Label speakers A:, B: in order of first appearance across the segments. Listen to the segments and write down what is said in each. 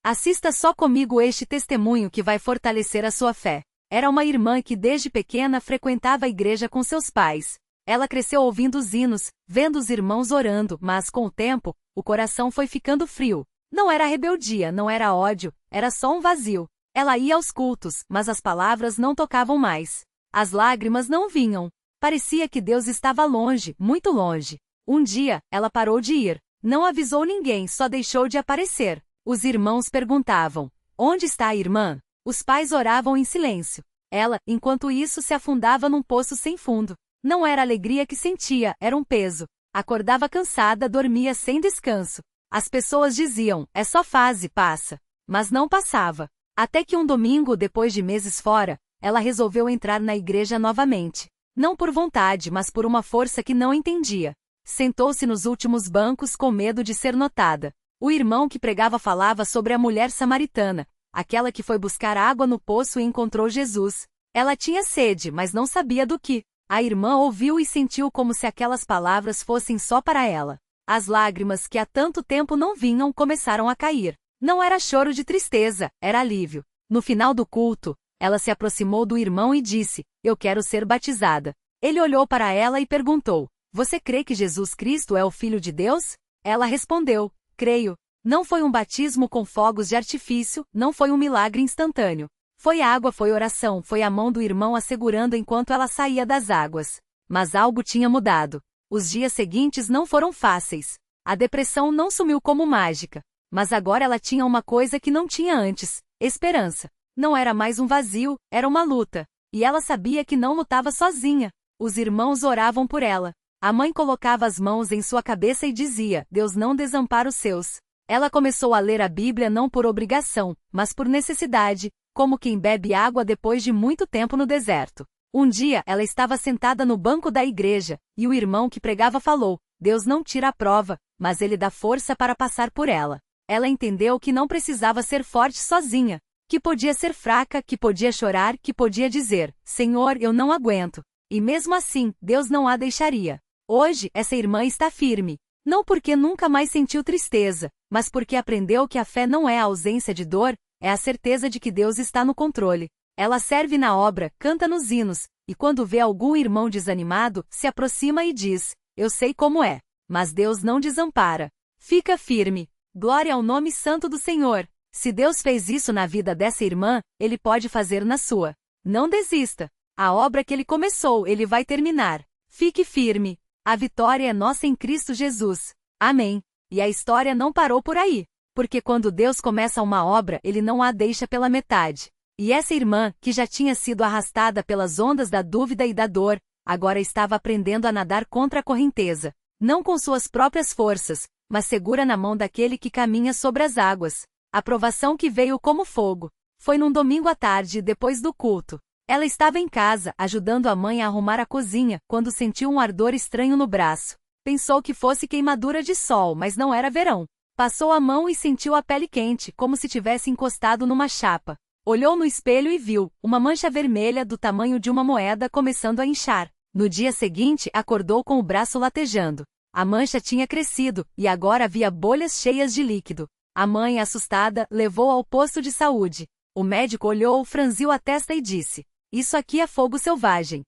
A: Assista só comigo este testemunho que vai fortalecer a sua fé. Era uma irmã que desde pequena frequentava a igreja com seus pais. Ela cresceu ouvindo os hinos, vendo os irmãos orando, mas com o tempo, o coração foi ficando frio. Não era rebeldia, não era ódio, era só um vazio. Ela ia aos cultos, mas as palavras não tocavam mais. As lágrimas não vinham. Parecia que Deus estava longe, muito longe. Um dia, ela parou de ir. Não avisou ninguém, só deixou de aparecer. Os irmãos perguntavam: onde está a irmã? Os pais oravam em silêncio. Ela, enquanto isso, se afundava num poço sem fundo. Não era alegria que sentia, era um peso. Acordava cansada, dormia sem descanso. As pessoas diziam: é só fase, passa. Mas não passava. Até que um domingo, depois de meses fora, ela resolveu entrar na igreja novamente. Não por vontade, mas por uma força que não entendia. Sentou-se nos últimos bancos com medo de ser notada. O irmão que pregava falava sobre a mulher samaritana, aquela que foi buscar água no poço e encontrou Jesus. Ela tinha sede, mas não sabia do que. A irmã ouviu e sentiu como se aquelas palavras fossem só para ela. As lágrimas que há tanto tempo não vinham começaram a cair. Não era choro de tristeza, era alívio. No final do culto, ela se aproximou do irmão e disse: eu quero ser batizada. Ele olhou para ela e perguntou: você crê que Jesus Cristo é o Filho de Deus? Ela respondeu: creio. Não foi um batismo com fogos de artifício, não foi um milagre instantâneo. Foi água, foi oração, foi a mão do irmão a segurando enquanto ela saía das águas. Mas algo tinha mudado. Os dias seguintes não foram fáceis. A depressão não sumiu como mágica. Mas agora ela tinha uma coisa que não tinha antes: esperança. Não era mais um vazio, era uma luta. E ela sabia que não lutava sozinha. Os irmãos oravam por ela. A mãe colocava as mãos em sua cabeça e dizia: Deus não desampara os seus. Ela começou a ler a Bíblia não por obrigação, mas por necessidade, como quem bebe água depois de muito tempo no deserto. Um dia ela estava sentada no banco da igreja, e o irmão que pregava falou: Deus não tira a prova, mas Ele dá força para passar por ela. Ela entendeu que não precisava ser forte sozinha, que podia ser fraca, que podia chorar, que podia dizer: Senhor, eu não aguento. E mesmo assim, Deus não a deixaria. Hoje, essa irmã está firme. Não porque nunca mais sentiu tristeza, mas porque aprendeu que a fé não é a ausência de dor, é a certeza de que Deus está no controle. Ela serve na obra, canta nos hinos, e quando vê algum irmão desanimado, se aproxima e diz: eu sei como é. Mas Deus não desampara. Fica firme. Glória ao nome santo do Senhor. Se Deus fez isso na vida dessa irmã, Ele pode fazer na sua. Não desista. A obra que Ele começou, Ele vai terminar. Fique firme. A vitória é nossa em Cristo Jesus. Amém. E a história não parou por aí. Porque quando Deus começa uma obra, Ele não a deixa pela metade. E essa irmã, que já tinha sido arrastada pelas ondas da dúvida e da dor, agora estava aprendendo a nadar contra a correnteza. Não com suas próprias forças, mas segura na mão daquele que caminha sobre as águas. A provação que veio como fogo. Foi num domingo à tarde, depois do culto. Ela estava em casa, ajudando a mãe a arrumar a cozinha, quando sentiu um ardor estranho no braço. Pensou que fosse queimadura de sol, mas não era verão. Passou a mão e sentiu a pele quente, como se tivesse encostado numa chapa. Olhou no espelho e viu uma mancha vermelha do tamanho de uma moeda começando a inchar. No dia seguinte, acordou com o braço latejando. A mancha tinha crescido, e agora havia bolhas cheias de líquido. A mãe, assustada, levou ao posto de saúde. O médico olhou, franziu a testa e disse: isso aqui é fogo selvagem.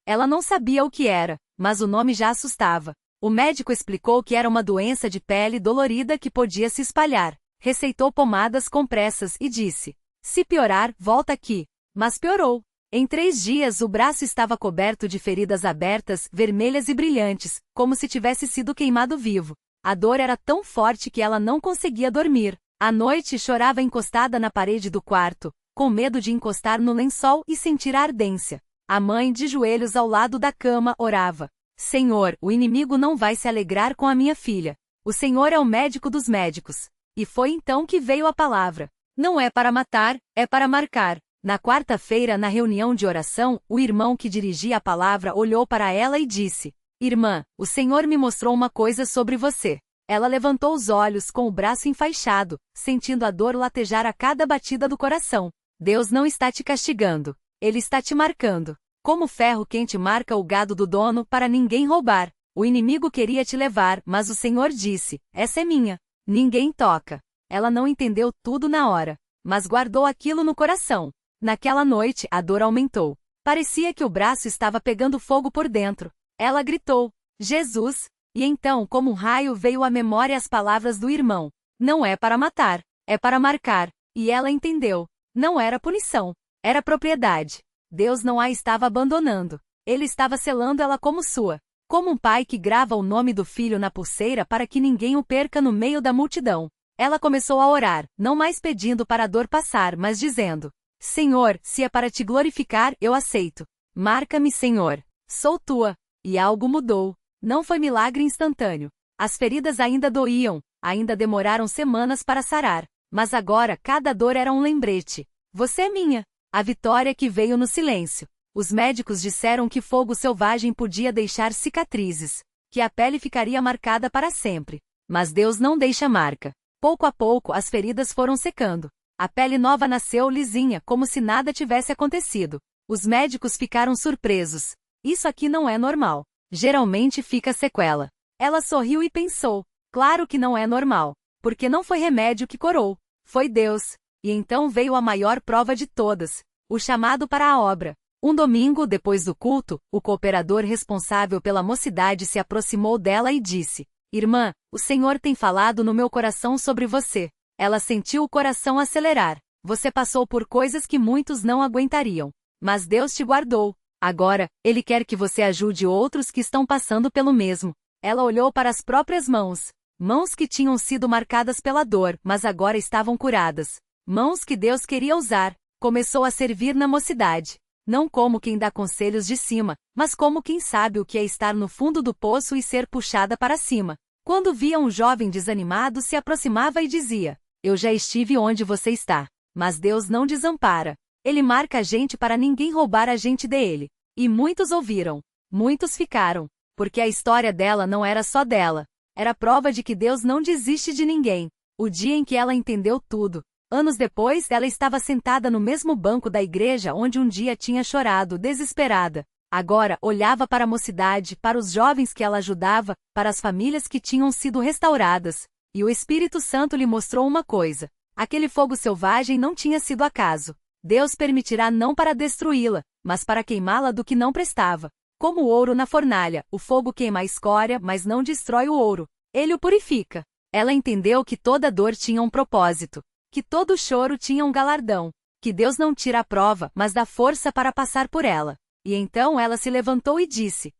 A: Ela não sabia o que era, mas o nome já assustava. O médico explicou que era uma doença de pele dolorida que podia se espalhar. Receitou pomadas com pressas e disse: se piorar, volta aqui. Mas piorou. Em 3 dias o braço estava coberto de feridas abertas, vermelhas e brilhantes, como se tivesse sido queimado vivo. A dor era tão forte que ela não conseguia dormir. À noite chorava encostada na parede do quarto, com medo de encostar no lençol e sentir a ardência. A mãe, de joelhos ao lado da cama, orava: Senhor, o inimigo não vai se alegrar com a minha filha. O Senhor é o médico dos médicos. E foi então que veio a palavra. Não é para matar, é para marcar. Na quarta-feira, na reunião de oração, o irmão que dirigia a palavra olhou para ela e disse: Irmã, o Senhor me mostrou uma coisa sobre você. Ela levantou os olhos com o braço enfaixado, sentindo a dor latejar a cada batida do coração. Deus não está te castigando. Ele está te marcando. Como ferro quente marca o gado do dono para ninguém roubar. O inimigo queria te levar, mas o Senhor disse: essa é minha. Ninguém toca. Ela não entendeu tudo na hora, mas guardou aquilo no coração. Naquela noite, a dor aumentou. Parecia que o braço estava pegando fogo por dentro. Ela gritou: Jesus! E então, como um raio, veio à memória as palavras do irmão: não é para matar, é para marcar. E ela entendeu. Não era punição, era propriedade. Deus não a estava abandonando. Ele estava selando ela como sua. Como um pai que grava o nome do filho na pulseira para que ninguém o perca no meio da multidão. Ela começou a orar, não mais pedindo para a dor passar, mas dizendo: Senhor, se é para te glorificar, eu aceito. Marca-me, Senhor. Sou tua. E algo mudou. Não foi milagre instantâneo. As feridas ainda doíam, ainda demoraram semanas para sarar. Mas agora cada dor era um lembrete. Você é minha. A vitória que veio no silêncio. Os médicos disseram que fogo selvagem podia deixar cicatrizes, que a pele ficaria marcada para sempre. Mas Deus não deixa marca. Pouco a pouco as feridas foram secando. A pele nova nasceu lisinha, como se nada tivesse acontecido. Os médicos ficaram surpresos. Isso aqui não é normal. Geralmente fica sequela. Ela sorriu e pensou: claro que não é normal. Porque não foi remédio que curou. Foi Deus. E então veio a maior prova de todas: o chamado para a obra. Um domingo, depois do culto, o cooperador responsável pela mocidade se aproximou dela e disse: Irmã, o Senhor tem falado no meu coração sobre você. Ela sentiu o coração acelerar. Você passou por coisas que muitos não aguentariam. Mas Deus te guardou. Agora, Ele quer que você ajude outros que estão passando pelo mesmo. Ela olhou para as próprias mãos. Mãos que tinham sido marcadas pela dor, mas agora estavam curadas. Mãos que Deus queria usar. Começou a servir na mocidade. Não como quem dá conselhos de cima, mas como quem sabe o que é estar no fundo do poço e ser puxada para cima. Quando via um jovem desanimado, se aproximava e dizia: Eu já estive onde você está. Mas Deus não desampara. Ele marca a gente para ninguém roubar a gente dele. E muitos ouviram. Muitos ficaram. Porque a história dela não era só dela. Era prova de que Deus não desiste de ninguém. O dia em que ela entendeu tudo. Anos depois, ela estava sentada no mesmo banco da igreja onde um dia tinha chorado, desesperada. Agora, olhava para a mocidade, para os jovens que ela ajudava, para as famílias que tinham sido restauradas. E o Espírito Santo lhe mostrou uma coisa. Aquele fogo selvagem não tinha sido acaso. Deus permitirá não para destruí-la, mas para queimá-la do que não prestava. Como o ouro na fornalha, o fogo queima a escória, mas não destrói o ouro. Ele o purifica. Ela entendeu que toda dor tinha um propósito. Que todo choro tinha um galardão. Que Deus não tira a prova, mas dá força para passar por ela. E então ela se levantou e disse: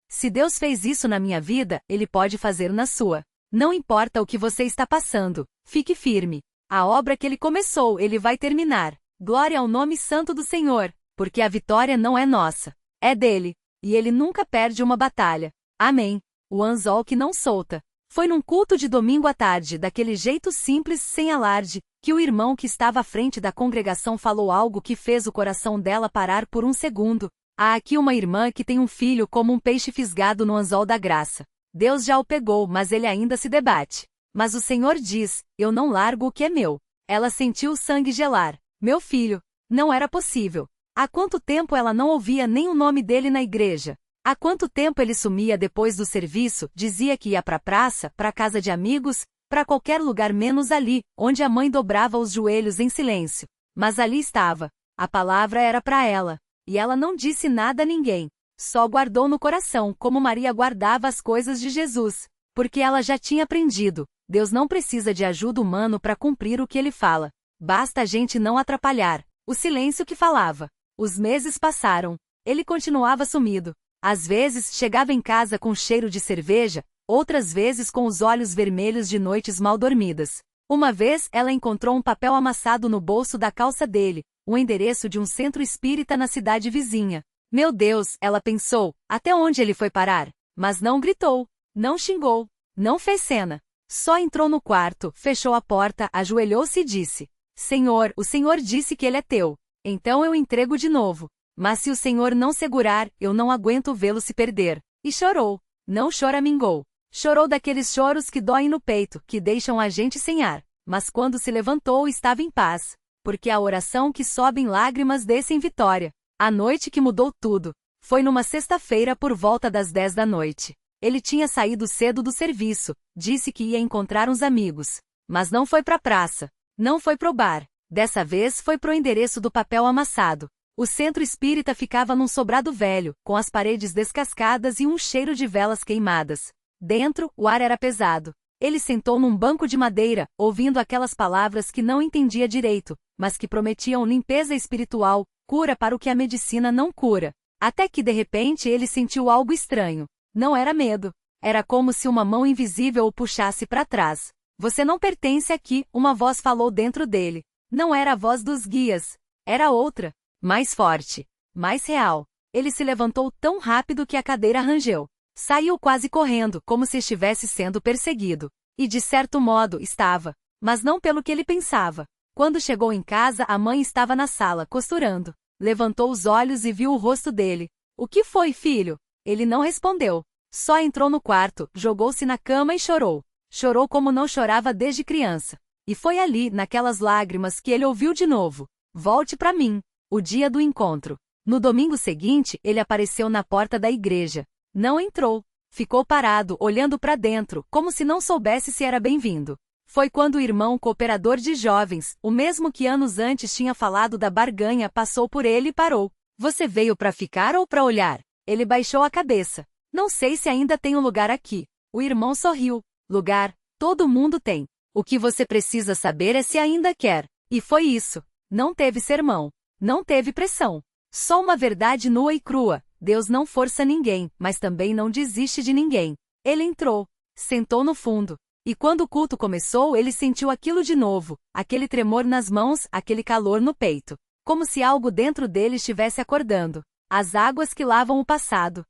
A: Se Deus fez isso na minha vida, Ele pode fazer na sua. Não importa o que você está passando, fique firme. A obra que Ele começou, Ele vai terminar. Glória ao nome santo do Senhor, porque a vitória não é nossa, é dele. E Ele nunca perde uma batalha. Amém. O anzol que não solta. Foi num culto de domingo à tarde, daquele jeito simples, sem alarde, que o irmão que estava à frente da congregação falou algo que fez o coração dela parar por um segundo. Há aqui uma irmã que tem um filho como um peixe fisgado no anzol da graça. Deus já o pegou, mas ele ainda se debate. Mas o Senhor diz: Eu não largo o que é meu. Ela sentiu o sangue gelar. Meu filho. Não era possível. Há quanto tempo ela não ouvia nem o nome dele na igreja? Há quanto tempo ele sumia depois do serviço, dizia que ia para a praça, para a casa de amigos, para qualquer lugar menos ali, onde a mãe dobrava os joelhos em silêncio. Mas ali estava. A palavra era para ela. E ela não disse nada a ninguém. Só guardou no coração, como Maria guardava as coisas de Jesus. Porque ela já tinha aprendido. Deus não precisa de ajuda humana para cumprir o que Ele fala. Basta a gente não atrapalhar. O silêncio que falava. Os meses passaram. Ele continuava sumido. Às vezes chegava em casa com cheiro de cerveja, outras vezes com os olhos vermelhos de noites mal dormidas. Uma vez ela encontrou um papel amassado no bolso da calça dele, o endereço de um centro espírita na cidade vizinha. Meu Deus, ela pensou, até onde ele foi parar? Mas não gritou, não xingou, não fez cena. Só entrou no quarto, fechou a porta, ajoelhou-se e disse: Senhor, o Senhor disse que ele é teu. Então eu entrego de novo. Mas se o Senhor não segurar, eu não aguento vê-lo se perder. E chorou. Não choramingou. Chorou daqueles choros que doem no peito, que deixam a gente sem ar. Mas quando se levantou estava em paz. Porque a oração que sobe em lágrimas desce em vitória. A noite que mudou tudo. Foi numa sexta-feira por volta das 10 da noite. Ele tinha saído cedo do serviço. Disse que ia encontrar uns amigos. Mas não foi pra praça. Não foi pro bar. Dessa vez foi pro endereço do papel amassado. O centro espírita ficava num sobrado velho, com as paredes descascadas e um cheiro de velas queimadas. Dentro, o ar era pesado. Ele sentou num banco de madeira, ouvindo aquelas palavras que não entendia direito, mas que prometiam limpeza espiritual, cura para o que a medicina não cura. Até que de repente ele sentiu algo estranho. Não era medo. Era como se uma mão invisível o puxasse para trás. Você não pertence aqui, uma voz falou dentro dele. Não era a voz dos guias. Era outra. Mais forte. Mais real. Ele se levantou tão rápido que a cadeira rangeu. Saiu quase correndo, como se estivesse sendo perseguido. E de certo modo, estava. Mas não pelo que ele pensava. Quando chegou em casa, a mãe estava na sala, costurando. Levantou os olhos e viu o rosto dele. O que foi, filho? Ele não respondeu. Só entrou no quarto, jogou-se na cama e chorou. Chorou como não chorava desde criança. E foi ali, naquelas lágrimas, que ele ouviu de novo. Volte para mim. O dia do encontro. No domingo seguinte, ele apareceu na porta da igreja. Não entrou. Ficou parado, olhando para dentro, como se não soubesse se era bem-vindo. Foi quando o irmão cooperador de jovens, o mesmo que anos antes tinha falado da barganha, passou por ele e parou. Você veio para ficar ou para olhar? Ele baixou a cabeça. Não sei se ainda tenho lugar aqui. O irmão sorriu. Lugar, todo mundo tem. O que você precisa saber é se ainda quer. E foi isso. Não teve sermão. Não teve pressão. Só uma verdade nua e crua. Deus não força ninguém, mas também não desiste de ninguém. Ele entrou. Sentou no fundo. E quando o culto começou, ele sentiu aquilo de novo. Aquele tremor nas mãos, aquele calor no peito. Como se algo dentro dele estivesse acordando. As águas que lavam o passado.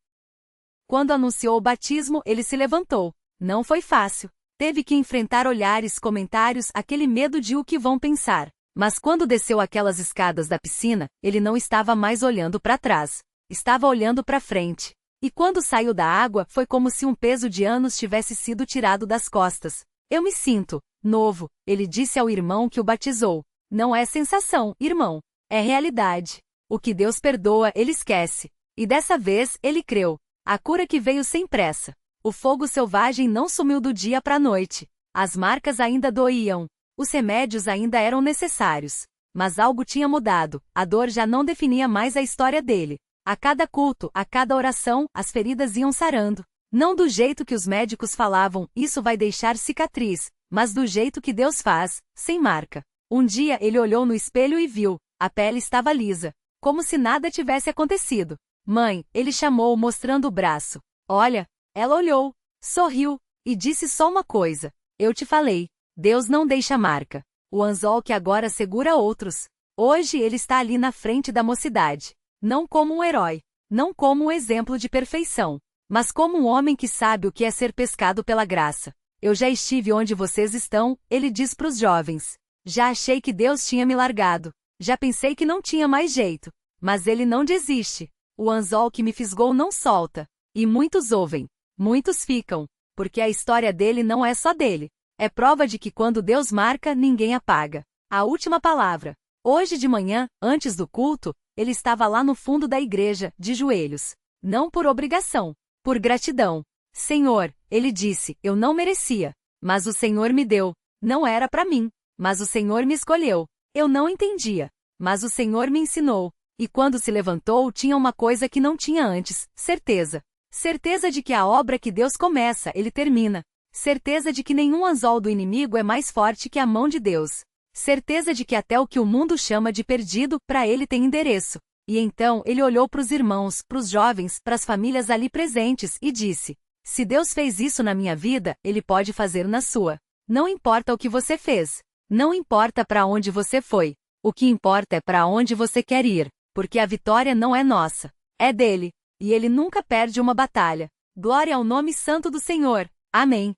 A: Quando anunciou o batismo, ele se levantou. Não foi fácil. Teve que enfrentar olhares, comentários, aquele medo de o que vão pensar. Mas quando desceu aquelas escadas da piscina, ele não estava mais olhando para trás. Estava olhando para frente. E quando saiu da água, foi como se um peso de anos tivesse sido tirado das costas. Eu me sinto novo, ele disse ao irmão que o batizou. Não é sensação, irmão. É realidade. O que Deus perdoa, ele esquece. E dessa vez, ele creu. A cura que veio sem pressa. O fogo selvagem não sumiu do dia para a noite. As marcas ainda doíam. Os remédios ainda eram necessários. Mas algo tinha mudado. A dor já não definia mais a história dele. A cada culto, a cada oração, as feridas iam sarando. Não do jeito que os médicos falavam, isso vai deixar cicatriz, mas do jeito que Deus faz, sem marca. Um dia ele olhou no espelho e viu. A pele estava lisa. Como se nada tivesse acontecido. Mãe, ele chamou, mostrando o braço. Olha. Ela olhou, sorriu, e disse só uma coisa. Eu te falei. Deus não deixa marca. O anzol que agora segura outros. Hoje ele está ali na frente da mocidade. Não como um herói. Não como um exemplo de perfeição. Mas como um homem que sabe o que é ser pescado pela graça. Eu já estive onde vocês estão, ele diz para os jovens. Já achei que Deus tinha me largado. Já pensei que não tinha mais jeito. Mas ele não desiste. O anzol que me fisgou não solta. E muitos ouvem. Muitos ficam. Porque a história dele não é só dele. É prova de que quando Deus marca, ninguém apaga. A última palavra. Hoje de manhã, antes do culto, ele estava lá no fundo da igreja, de joelhos. Não por obrigação. Por gratidão. Senhor, ele disse, eu não merecia. Mas o Senhor me deu. Não era para mim. Mas o Senhor me escolheu. Eu não entendia. Mas o Senhor me ensinou. E quando se levantou, tinha uma coisa que não tinha antes, certeza. Certeza de que a obra que Deus começa, ele termina. Certeza de que nenhum anzol do inimigo é mais forte que a mão de Deus. Certeza de que até o que o mundo chama de perdido, para ele tem endereço. E então ele olhou para os irmãos, para os jovens, para as famílias ali presentes e disse: se Deus fez isso na minha vida, ele pode fazer na sua. Não importa o que você fez. Não importa para onde você foi. O que importa é para onde você quer ir. Porque a vitória não é nossa. É dele. E ele nunca perde uma batalha. Glória ao nome santo do Senhor. Amém.